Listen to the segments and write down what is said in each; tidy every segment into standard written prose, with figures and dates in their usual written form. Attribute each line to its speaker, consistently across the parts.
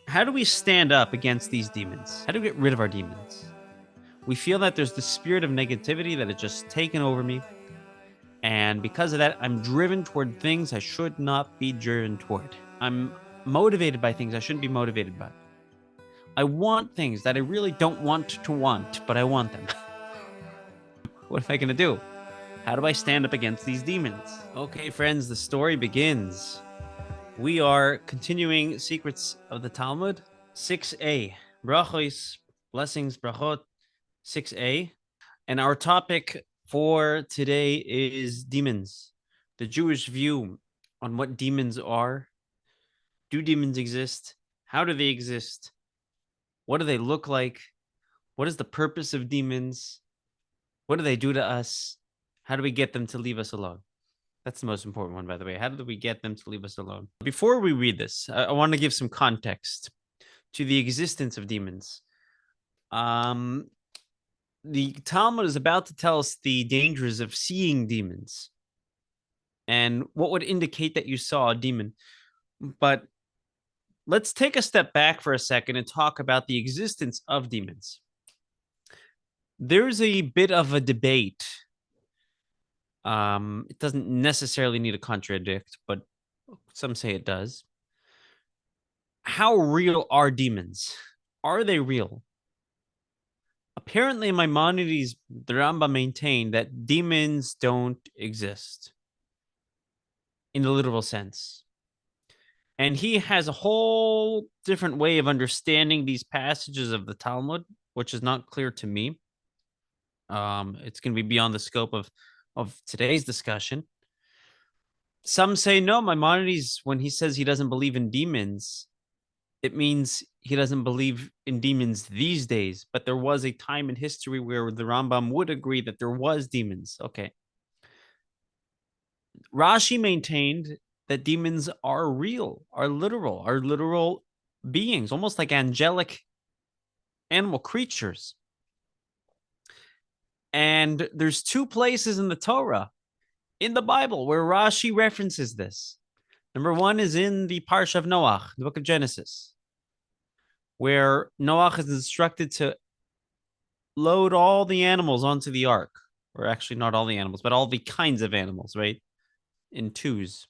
Speaker 1: How do we stand up against these demons? How do we get rid of our demons? We feel that there's the spirit of negativity that has just taken over me. And because of that, I'm driven toward things I should not be driven toward. I'm motivated by things I shouldn't be motivated by. I want things that I really don't want to want, but I want them. What am I going to do? How do I stand up against these demons? Okay, friends, the story begins. We are continuing Secrets of the Talmud, 6a, brachos, blessings, brachot, 6a. And our topic for today is demons, the Jewish view on what demons are. Do demons exist? How do they exist? What do they look like? What is the purpose of demons? What do they do to us? How do we get them to leave us alone? That's the most important one, by the way. How do we get them to leave us alone? Before we read this, I want to give some context to the existence of demons. The Talmud is about to tell us the dangers of seeing demons and what would indicate that you saw a demon. But let's take a step back for a second and talk about the existence of demons. There's a bit of a debate. It doesn't necessarily need to contradict, but some say it does. How real are demons? Are they real? Apparently, in Maimonides, the Rambam maintained that demons don't exist in the literal sense. And he has a whole different way of understanding these passages of the Talmud, which is not clear to me. It's going to be beyond the scope of today's discussion. Some say no, Maimonides, when he says he doesn't believe in demons, it means he doesn't believe in demons these days. But there was a time in history where the Rambam would agree that there was demons. Okay. Rashi maintained that demons are real, are literal beings, almost like angelic animal creatures. And there's two places in the Torah, in the Bible, where Rashi references this. Number one is in the Parsha of Noach, the book of Genesis, where Noach is instructed to load all the animals onto the ark, or actually not all the animals, but all the kinds of animals, right? In twos,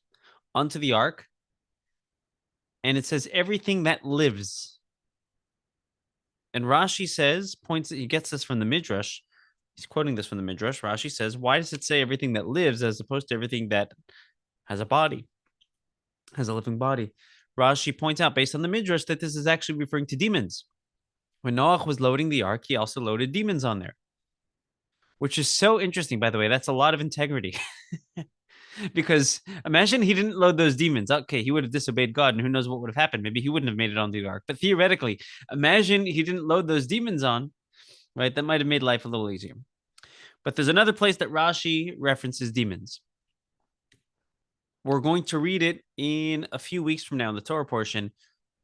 Speaker 1: onto the ark. And it says everything that lives. And Rashi says, he gets this from the Midrash. He's quoting this from the Midrash. Rashi says, why does it say everything that lives as opposed to everything that has a body, has a living body? Rashi points out, based on the Midrash, that this is actually referring to demons. When Noach was loading the ark, he also loaded demons on there, which is so interesting, by the way. That's a lot of integrity. Because imagine he didn't load those demons. Okay, he would have disobeyed God, and who knows what would have happened. Maybe he wouldn't have made it on the ark. But theoretically, imagine he didn't load those demons on, right? That might have made life a little easier. But there's another place that Rashi references demons. We're going to read it in a few weeks from now in the Torah portion.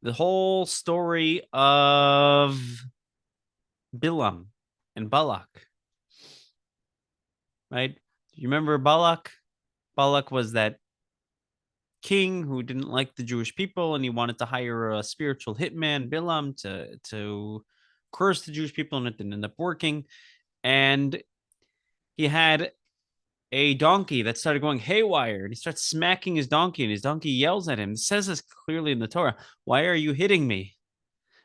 Speaker 1: The whole story of Bilam and Balak, right? You remember Balak? Balak was that king who didn't like the Jewish people, and he wanted to hire a spiritual hitman, Bilam, to curse the Jewish people, and it didn't end up working. And he had a donkey that started going haywire, and he starts smacking his donkey, and his donkey yells at him. It says this clearly in the Torah. Why are you hitting me?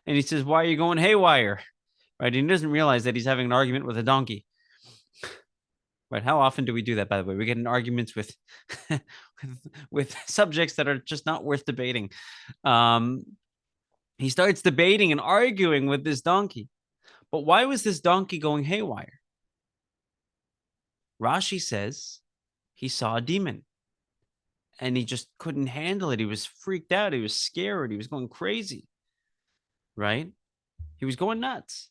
Speaker 1: And he says, why are you going haywire? Right? And he doesn't realize that he's having an argument with a donkey. Right? How often do we do that, by the way? We get in arguments with with subjects that are just not worth debating. He starts debating and arguing with this donkey. But why was this donkey going haywire? Rashi says he saw a demon and he just couldn't handle it. He was freaked out. He was scared. He was going crazy, right? He was going nuts.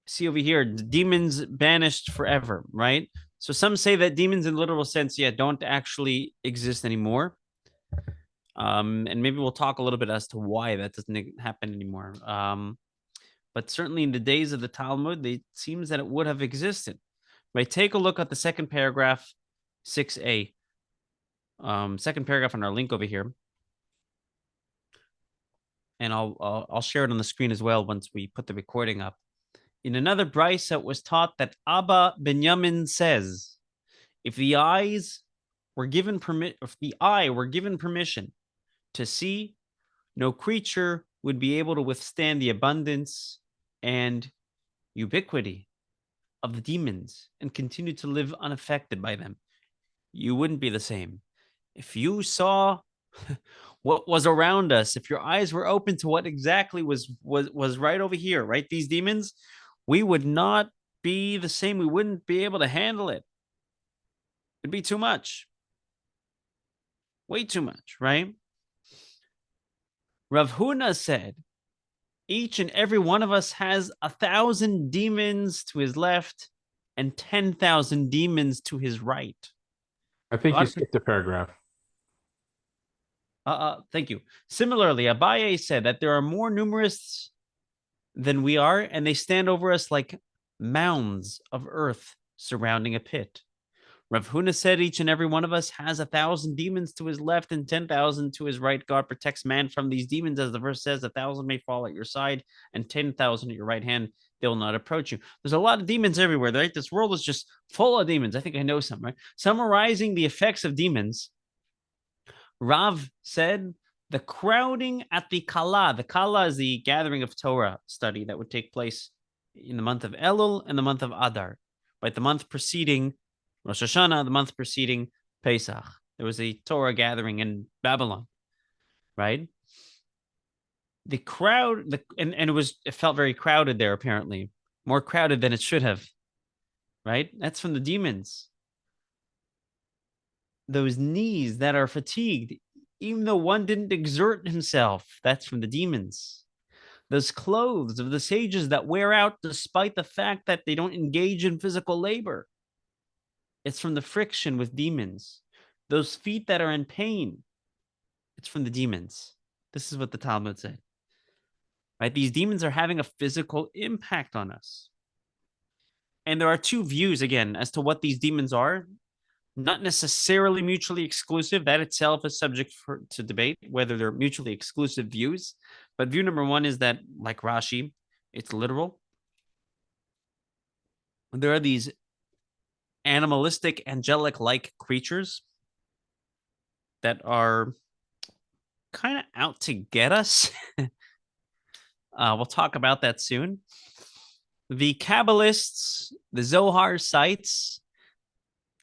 Speaker 1: See over here, demons banished forever, right? So some say that demons in literal sense, don't actually exist anymore. And maybe we'll talk a little bit as to why that doesn't happen anymore. But certainly in the days of the Talmud, it seems that it would have existed. Right? Take a look at the second paragraph, 6a. Second paragraph on our link over here. and I'll share it on the screen as well once we put the recording up. In another brisa, it was taught that Abba Benyamin says, if the eye were given permission to see, no creature would be able to withstand the abundance and ubiquity of the demons and continue to live unaffected by them. You wouldn't be the same. If you saw what was around us, if your eyes were open to what exactly was right over here, right? These demons, we would not be the same. We wouldn't be able to handle it. It'd be too much. Way too much, right? Rav Huna said, each and every one of us has 1,000 demons to his left and 10,000 demons to his right.
Speaker 2: I think you skipped a paragraph.
Speaker 1: Thank you. Similarly, Abaye said that there are more numerous than we are, and they stand over us like mounds of earth surrounding a pit. Rav Huna said each and every one of us has 1,000 demons to his left and 10,000 to his right. God protects man from these demons, as the verse says, 1,000 may fall at your side and 10,000 at your right hand. They will not approach you. There's a lot of demons everywhere, right? This world is just full of demons. I think I know some, right? Summarizing the effects of demons, Rav said the crowding at the Kala. The Kala is the gathering of Torah study that would take place in the month of Elul and the month of Adar, right? The month preceding Rosh Hashanah, the month preceding Pesach. There was a Torah gathering in Babylon, right? The crowd, and it felt very crowded there, apparently. More crowded than it should have, right? That's from the demons. Those knees that are fatigued, even though one didn't exert himself, that's from the demons. Those clothes of the sages that wear out despite the fact that they don't engage in physical labor, it's from the friction with demons. Those feet that are in pain, it's from the demons. This is what the Talmud said. Right? These demons are having a physical impact on us. And there are two views, again, as to what these demons are. Not necessarily mutually exclusive. That itself is subject to debate, whether they're mutually exclusive views. But view number one is that, like Rashi, it's literal. There are these animalistic, angelic-like creatures that are kind of out to get us. We'll talk about that soon. The Kabbalists, the Zohar cites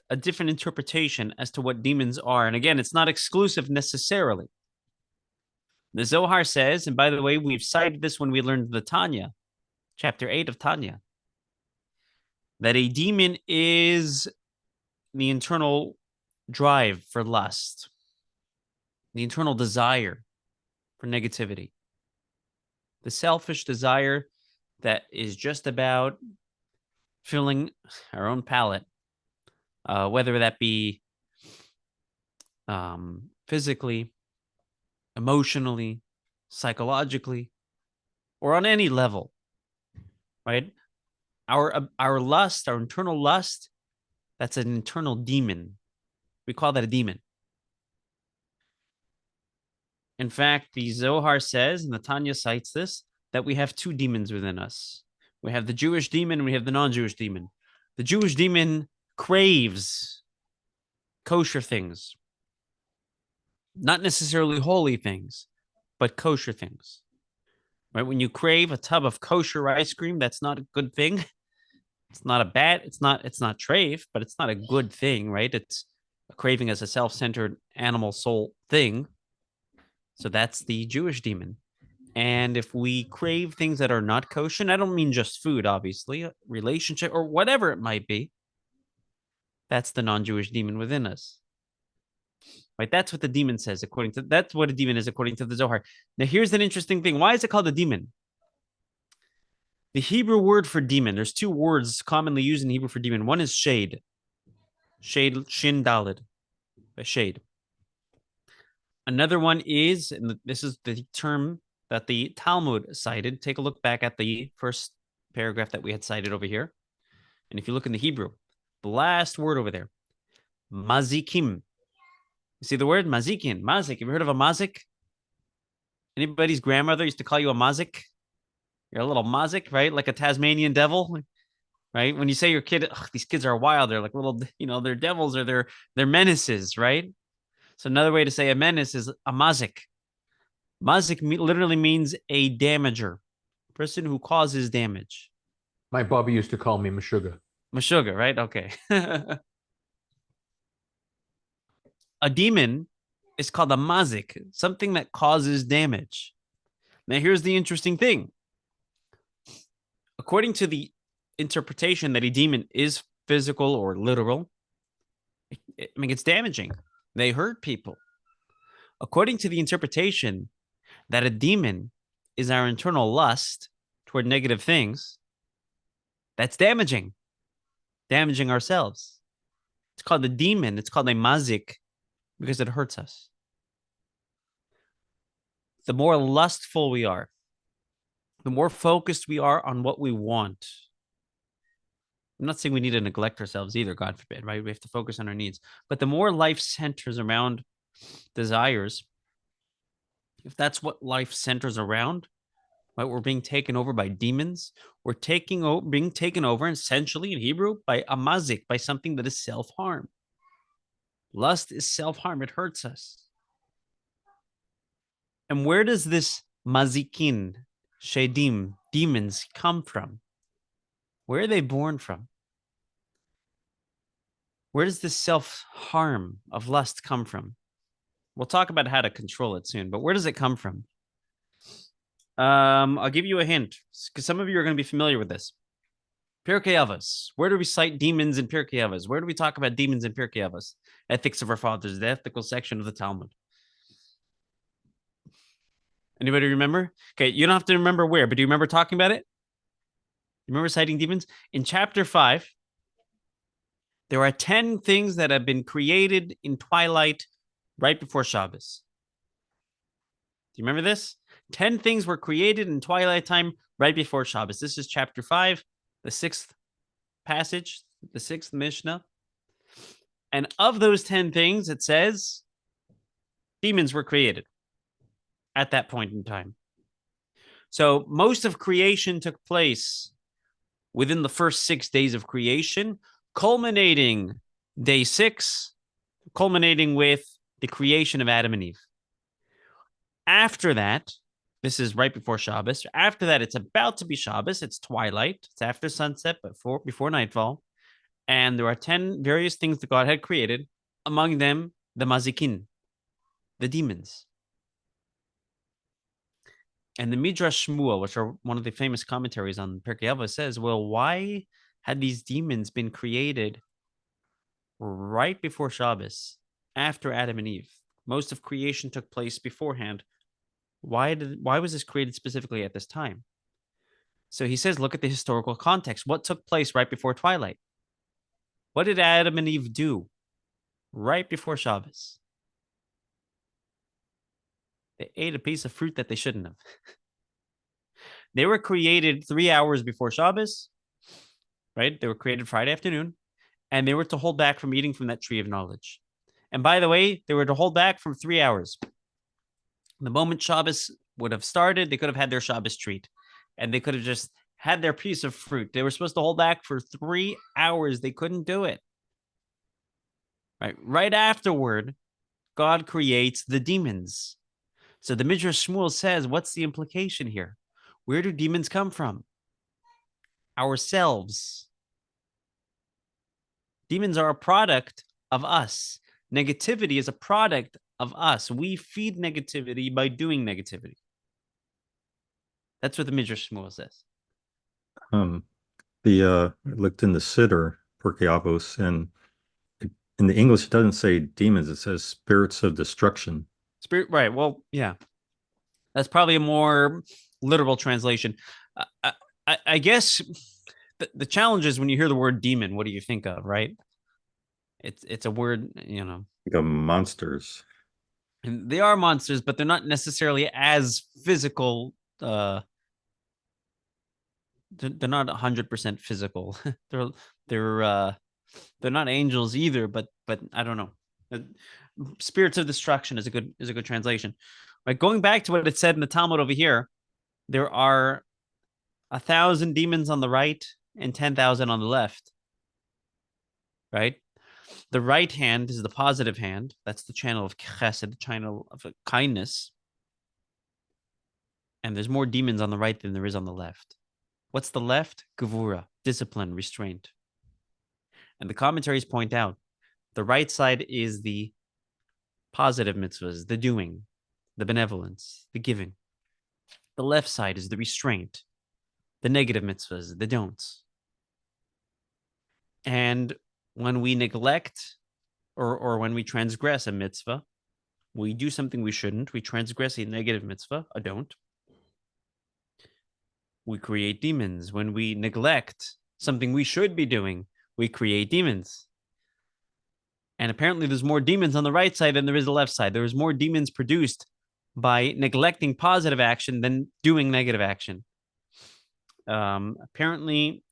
Speaker 1: a different interpretation as to what demons are. And again, it's not exclusive necessarily. The Zohar says, and by the way, we've cited this when we learned the Tanya, chapter 8 of Tanya, that a demon is the internal drive for lust, the internal desire for negativity, the selfish desire that is just about filling our own palate, whether that be physically, emotionally, psychologically, or on any level, right? Our lust, our internal lust, that's an internal demon. We call that a demon. In fact, the Zohar says, and the Tanya cites this, that we have two demons within us. We have the Jewish demon and we have the non-Jewish demon. The Jewish demon craves kosher things, not necessarily holy things, but kosher things. Right? When you crave a tub of kosher ice cream, that's not a good thing. It's not a bad, it's not treif, but it's not a good thing, right? It's a craving as a self-centered animal soul thing. So that's the Jewish demon. And if we crave things that are not kosher, and I don't mean just food, obviously, relationship or whatever it might be, that's the non-Jewish demon within us. Right? That's what the demon says, that's what a demon is according to the Zohar. Now, here's an interesting thing. Why is it called a demon? The Hebrew word for demon, there's two words commonly used in Hebrew for demon. One is shade. Shade, shin dalid, a shade. Another one is, and this is the term that the Talmud cited. Take a look back at the first paragraph that we had cited over here. And if you look in the Hebrew, the last word over there, mazikim. You see the word mazikin, mazik. Have you heard of a mazik? Anybody's grandmother used to call you a mazik? You're a little mazik, right? Like a Tasmanian devil, right? When you say your kid, these kids are wild. They're like little, they're devils or they're menaces, right? So another way to say a menace is a mazik. Mazik literally means a damager, person who causes damage.
Speaker 2: My Bobby used to call me Meshuggah.
Speaker 1: Meshuggah, right? Okay. A demon is called a mazik, something that causes damage. Now, here's the interesting thing. According to the interpretation that a demon is physical or literal, it's damaging. They hurt people. According to the interpretation that a demon is our internal lust toward negative things, that's damaging ourselves. It's called a demon. It's called a mazik because it hurts us. The more lustful we are, the more focused we are on what we want. I'm not saying we need to neglect ourselves either, God forbid, right? We have to focus on our needs. But the more life centers around desires, if that's what life centers around, right? We're being taken over by demons. We're being taken over essentially in Hebrew by a mazik, by something that is self-harm. Lust is self-harm. It hurts us. And where does this mazikin, shedim, demons come from? Where are they born from? Where does this self-harm of lust come from? We'll talk about how to control it soon, but where does it come from? I'll give you a hint, because some of you are going to be familiar with this. Pirkei Avos. Where do we cite demons in Pirkei Avos? Where do we talk about demons in Pirkei Avos? Ethics of our fathers, the ethical section of the Talmud. Anybody remember? Okay, you don't have to remember where, but do you remember talking about it? You remember citing demons? In chapter 5, there are 10 things that have been created in twilight right before Shabbos. Do you remember this? 10 things were created in twilight time right before Shabbos. This is chapter 5, the 6th passage, the 6th Mishnah. And of those 10 things, it says demons were created at that point in time. So most of creation took place within the first 6 days of creation, culminating day 6, culminating with the creation of Adam and Eve. After that, this is right before Shabbos. After that, it's about to be Shabbos. It's twilight. It's after sunset, but before nightfall. And there are 10 various things that God had created. Among them, the mazikin, the demons. And the Midrash Shmuel, which are one of the famous commentaries on Pirkei Avos, says, well, why had these demons been created right before Shabbos, after Adam and Eve? Most of creation took place beforehand. Why was this created specifically at this time? So he says, look at the historical context. What took place right before twilight? What did Adam and Eve do right before Shabbos? They ate a piece of fruit that they shouldn't have. They were created 3 hours before Shabbos, right? They were created Friday afternoon, and they were to hold back from eating from that tree of knowledge. And by the way, they were to hold back from 3 hours. The moment Shabbos would have started, they could have had their Shabbos treat, and they could have just had their piece of fruit. They were supposed to hold back for 3 hours. They couldn't do it. Right afterward, God creates the demons. So the Midrash Shmuel says, what's the implication here? Where do demons come from? Ourselves. Demons are a product of us. Negativity is a product of us. We feed negativity by doing negativity. That's what the Midrash Shmuel says.
Speaker 3: I looked in the Siddur, Pirkei Avos, and in the English it doesn't say demons, it says spirits of destruction.
Speaker 1: Spirit, right? Well, yeah, that's probably a more literal translation. I guess the challenge is when you hear the word demon, what do you think of, right? It's a word,
Speaker 3: Like of monsters.
Speaker 1: And they are monsters, but they're not necessarily as physical. They're not 100% physical. they're not angels either, but I don't know. Spirits of destruction is a good translation. Right? Going back to what it said in the Talmud over here, there are 1,000 demons on the right and 10,000 on the left. Right? The right hand is the positive hand. That's the channel of chesed, the channel of kindness. And there's more demons on the right than there is on the left. What's the left? Gevura, discipline, restraint. And the commentaries point out the right side is the positive mitzvahs, the doing, the benevolence, the giving. The left side is the restraint, the negative mitzvahs, the don'ts. And when we neglect or when we transgress a mitzvah, we do something we shouldn't, we transgress a negative mitzvah, a don't, we create demons. When we neglect something we should be doing, we create demons. And apparently there's more demons on the right side than there is the left side. There's more demons produced by neglecting positive action than doing negative action. Apparently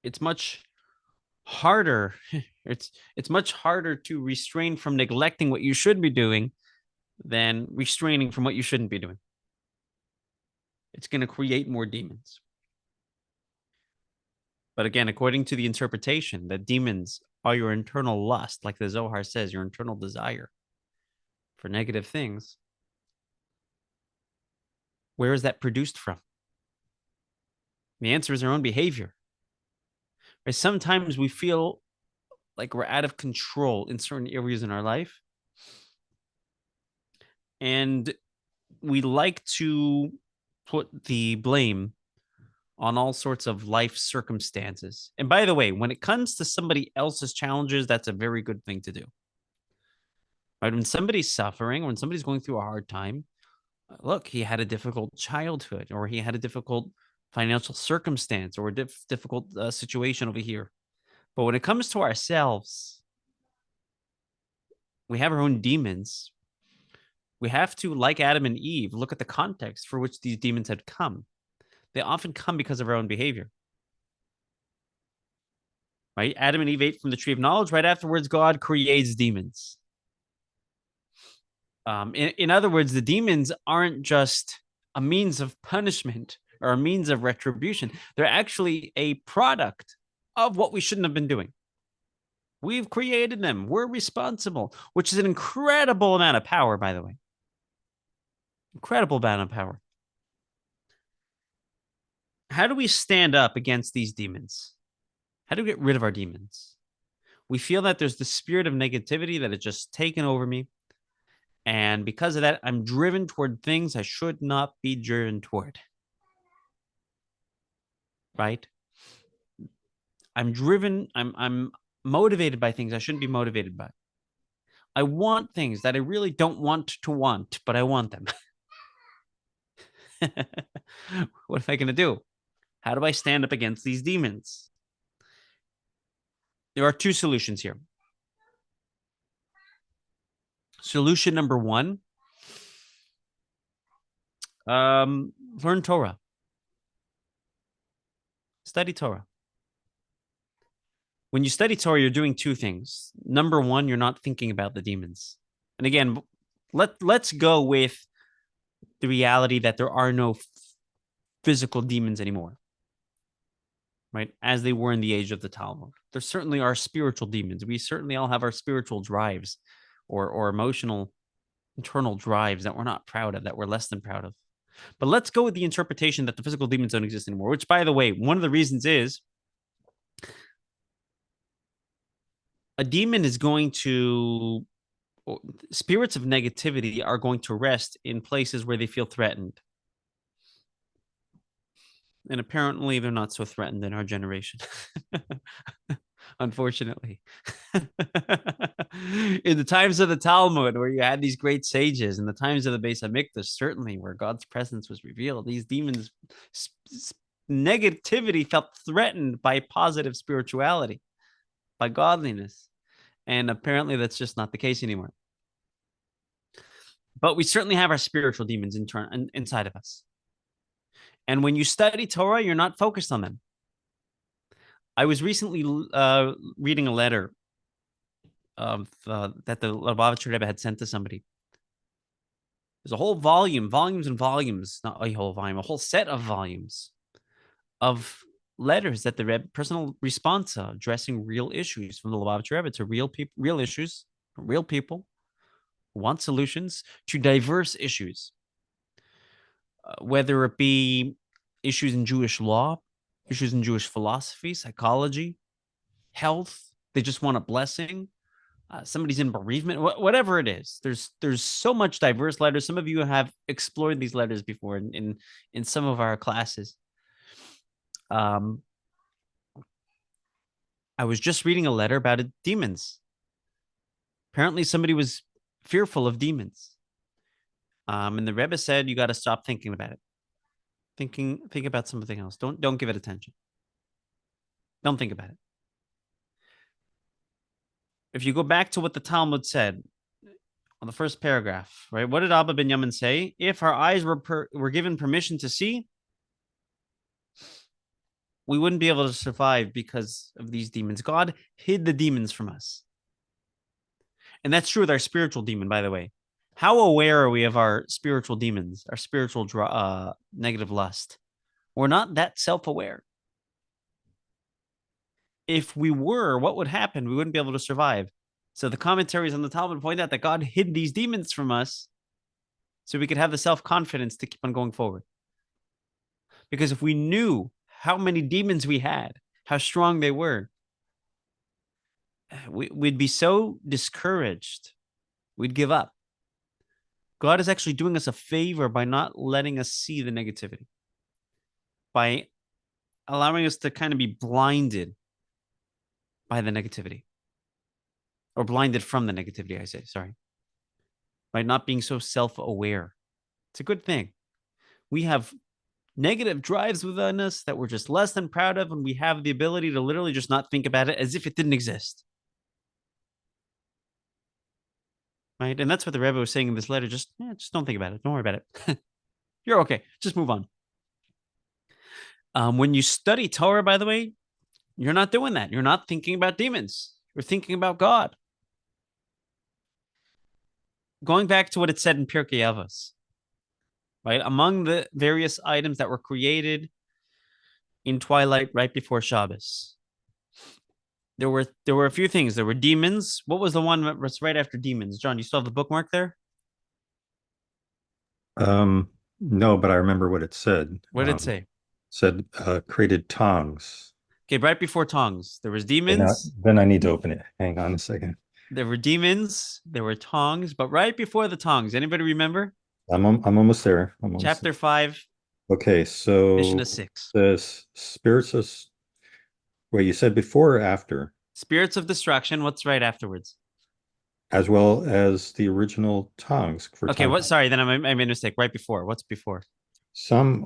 Speaker 1: it's much harder. It's much harder to restrain from neglecting what you should be doing than restraining from what you shouldn't be doing. It's going to create more demons. But again, according to the interpretation that demons are your internal lust, like the Zohar says, your internal desire for negative things, where is that produced from? The answer is our own behavior. Right? Sometimes we feel like we're out of control in certain areas in our life. And we like to put the blame on all sorts of life circumstances. And by the way, when it comes to somebody else's challenges, that's a very good thing to do. Right? When somebody's suffering, when somebody's going through a hard time, look, he had a difficult childhood, or he had a difficult financial circumstance, or a difficult situation over here. But when it comes to ourselves, we have our own demons. We have to, like Adam and Eve, look at the context for which these demons had come. They often come because of our own behavior. Right? Adam and Eve ate from the tree of knowledge. Right afterwards, God creates demons. In other words, the demons aren't just a means of punishment or a means of retribution. They're actually a product of what we shouldn't have been doing. We've created them. We're responsible, which is an incredible amount of power, by the way. Incredible amount of power. How do we stand up against these demons? How do we get rid of our demons? We feel that there's the spirit of negativity that has just taken over me. And because of that, I'm driven toward things I should not be driven toward. Right? I'm motivated by things I shouldn't be motivated by. I want things that I really don't want to want, but I want them. What am I going to do? How do I stand up against these demons? There are two solutions here. Solution number one, learn Torah. Study Torah. When you study Torah, you're doing two things. Number one, you're not thinking about the demons. And again, let's go with the reality that there are no physical demons anymore, right? As they were in the age of the Talmud. There certainly are spiritual demons. We certainly all have our spiritual drives or emotional internal drives that we're not proud of, that we're less than proud of. But let's go with the interpretation that the physical demons don't exist anymore, which, by the way, one of the reasons is a demon is going to, spirits of negativity are going to rest in places where they feel threatened. And apparently they're not so threatened in our generation. Unfortunately. In the times of the Talmud, where you had these great sages, in the times of the Beis Hamikdash, certainly where God's presence was revealed, these demons, negativity felt threatened by positive spirituality, by godliness. And apparently that's just not the case anymore. But we certainly have our spiritual demons inside of us. And when you study Torah, you're not focused on them. I was recently reading a letter of that the Lubavitcher Rebbe had sent to somebody. There's a whole volume, volumes and volumes, not a whole volume, a whole set of volumes of letters that the Rebbe personal response addressing real issues from the Lubavitcher Rebbe to real people, real issues, real people who want solutions to diverse issues, whether it be issues in Jewish law, issues in Jewish philosophy, psychology, health. They just want a blessing. Somebody's in bereavement, whatever it is. There's so much diverse letters. Some of you have explored these letters before in some of our classes. I was just reading a letter about demons. Apparently, somebody was fearful of demons, and the Rebbe said you got to stop thinking about it. Think about something else. Don't give it attention. Don't think about it. If you go back to what the Talmud said on the first paragraph, right? What did Abba Ben Yamin say? If our eyes were given permission to see, we wouldn't be able to survive because of these demons. God hid the demons from us. And that's true with our spiritual demon, by the way. How aware are we of our spiritual demons, our spiritual negative lust? We're not that self-aware. If we were, what would happen? We wouldn't be able to survive. So the commentaries on the Talmud point out that God hid these demons from us so we could have the self-confidence to keep on going forward. Because if we knew how many demons we had, how strong they were, we'd be so discouraged, we'd give up. God is actually doing us a favor by not letting us see the negativity, by allowing us to kind of be blinded by the negativity, or blinded from the negativity, I say, sorry, by not being so self-aware. It's a good thing. We have negative drives within us that we're just less than proud of, and we have the ability to literally just not think about it as if it didn't exist. Right? And that's what the Rebbe was saying in this letter. Just don't think about it. Don't worry about it. You're okay. Just move on. When you study Torah, by the way, you're not doing that. You're not thinking about demons. You're thinking about God. Going back to what it said in Pirkei Avos, right? Among the various items that were created in twilight right before Shabbos, there were a few things. There were demons. What was the one that was right after demons? John, you still have the bookmark there?
Speaker 3: No, but I remember what it said.
Speaker 1: What did it say?
Speaker 3: Said created tongues.
Speaker 1: Okay, right before tongues, there was
Speaker 3: And
Speaker 1: demons.
Speaker 3: then I need to open it. Hang on a second.
Speaker 1: There were demons. There were tongues. But right before the tongues, anybody remember?
Speaker 3: I'm almost there.
Speaker 1: Chapter 5,
Speaker 3: Okay, so
Speaker 1: Mishnah 6.
Speaker 3: the spirits of wait, you said before or after,
Speaker 1: Spirits of destruction. What's right afterwards?
Speaker 3: as well as the original tongues for
Speaker 1: Okay, what? Sorry, then I made a mistake. Right before. What's before?
Speaker 3: some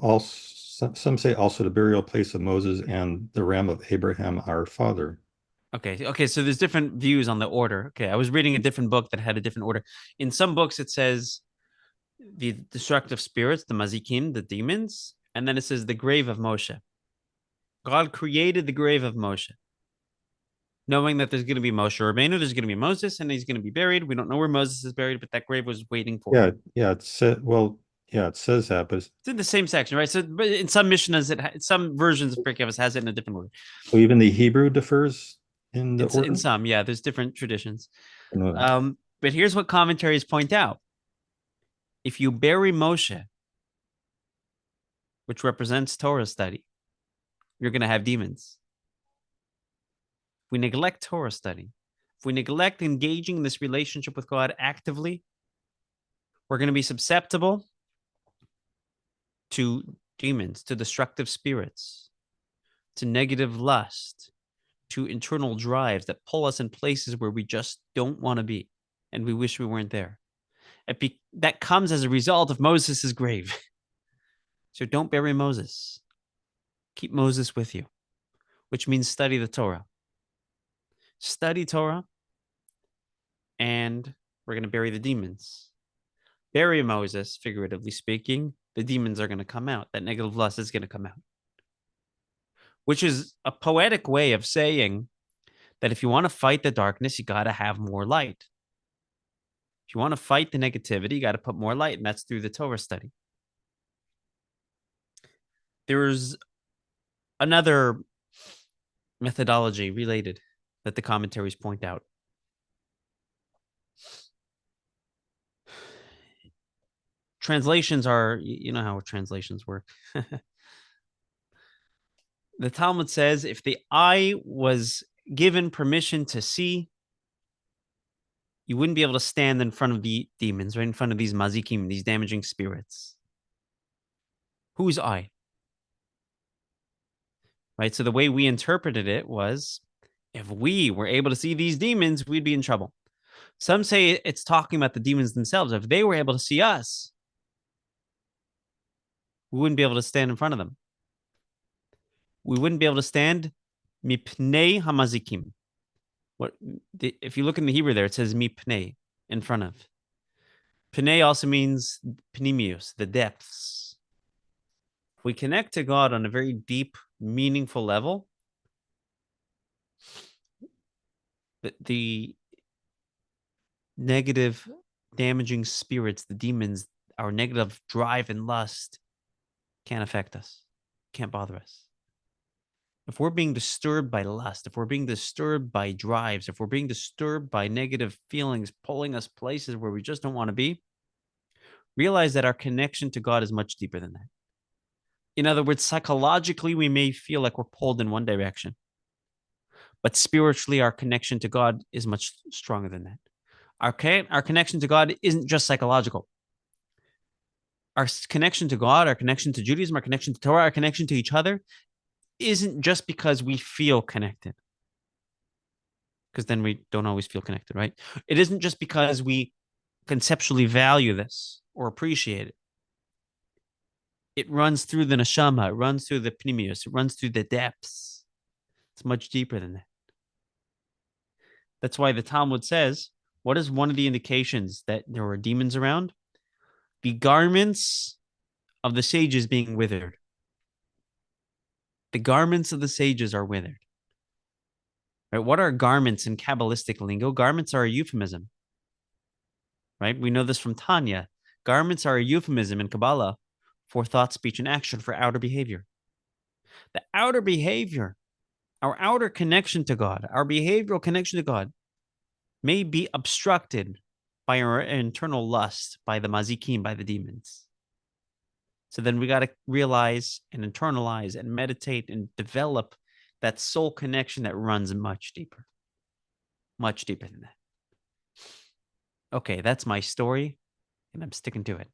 Speaker 3: say also the burial place of Moses and the ram of Abraham our father.
Speaker 1: Okay. So there's different views on the order. Okay, I was reading a different book that had a different order. In some books, it says the destructive spirits, the mazikim, the demons, and then it says the grave of Moshe. God created the grave of Moshe, knowing that there's going to be Moshe Rabbeinu, there's going to be Moses, and he's going to be buried. We don't know where Moses is buried, but that grave was waiting for him.
Speaker 3: Yeah, it said, well, yeah, it says that, but
Speaker 1: It's in the same section, right? So, but in some Mishnahs, some versions of Pirkei Avos has it in a different order.
Speaker 3: so even the Hebrew differs in the order?
Speaker 1: In some, yeah, there's different traditions.
Speaker 3: I know that.
Speaker 1: But here's what commentaries point out. If you bury Moshe, which represents Torah study, you're going to have demons. If we neglect Torah study, if we neglect engaging in this relationship with God actively, we're going to be susceptible to demons, to destructive spirits, to negative lust, to internal drives that pull us in places where we just don't want to be, and we wish we weren't there. That comes as a result of Moses' grave. So don't bury Moses. Keep Moses with you, which means study the Torah. Study Torah, and we're going to bury the demons. Bury Moses, figuratively speaking, the demons are going to come out. That negative lust is going to come out. Which is a poetic way of saying that if you want to fight the darkness, you got to have more light. If you want to fight the negativity, you got to put more light, and that's through the Torah study. There's another methodology related that the commentaries point out. Translations are, you know how translations work. The Talmud says if the eye was given permission to see, you wouldn't be able to stand in front of the demons, right in front of these mazikim, these damaging spirits. Whose eye? Right? So the way we interpreted it was, if we were able to see these demons, we'd be in trouble. Some say it's talking about the demons themselves. If they were able to see us, we wouldn't be able to stand in front of them. We wouldn't be able to stand mipnei hamazikim. If you look in the Hebrew there, it says mipnei, in front of. Pnei also means pnimius, the depths. If we connect to God on a very deep, meaningful level, the negative, damaging spirits, the demons, our negative drive and lust can't affect us, can't bother us. If we're being disturbed by lust, if we're being disturbed by drives, if we're being disturbed by negative feelings pulling us places where we just don't want to be, realize that our connection to God is much deeper than that. In other words, psychologically, we may feel like we're pulled in one direction, but spiritually, our connection to God is much stronger than that. Our connection to God isn't just psychological. Our connection to God, our connection to Judaism, our connection to Torah, our connection to each other isn't just because we feel connected, because then we don't always feel connected, right? It isn't just because we conceptually value this or appreciate it. It runs through the neshama, it runs through the pnimius, it runs through the depths. It's much deeper than that. That's why the Talmud says, what is one of the indications that there were demons around? The garments of the sages being withered. The garments of the sages are withered. Right? What are garments in Kabbalistic lingo? Garments are a euphemism. Right? We know this from Tanya. Garments are a euphemism in Kabbalah for thought, speech, and action, for outer behavior. The outer behavior, our outer connection to God, our behavioral connection to God may be obstructed by our internal lust, by the mazikim, by the demons. So then we got to realize and internalize and meditate and develop that soul connection that runs much deeper than that. Okay, that's my story, and I'm sticking to it.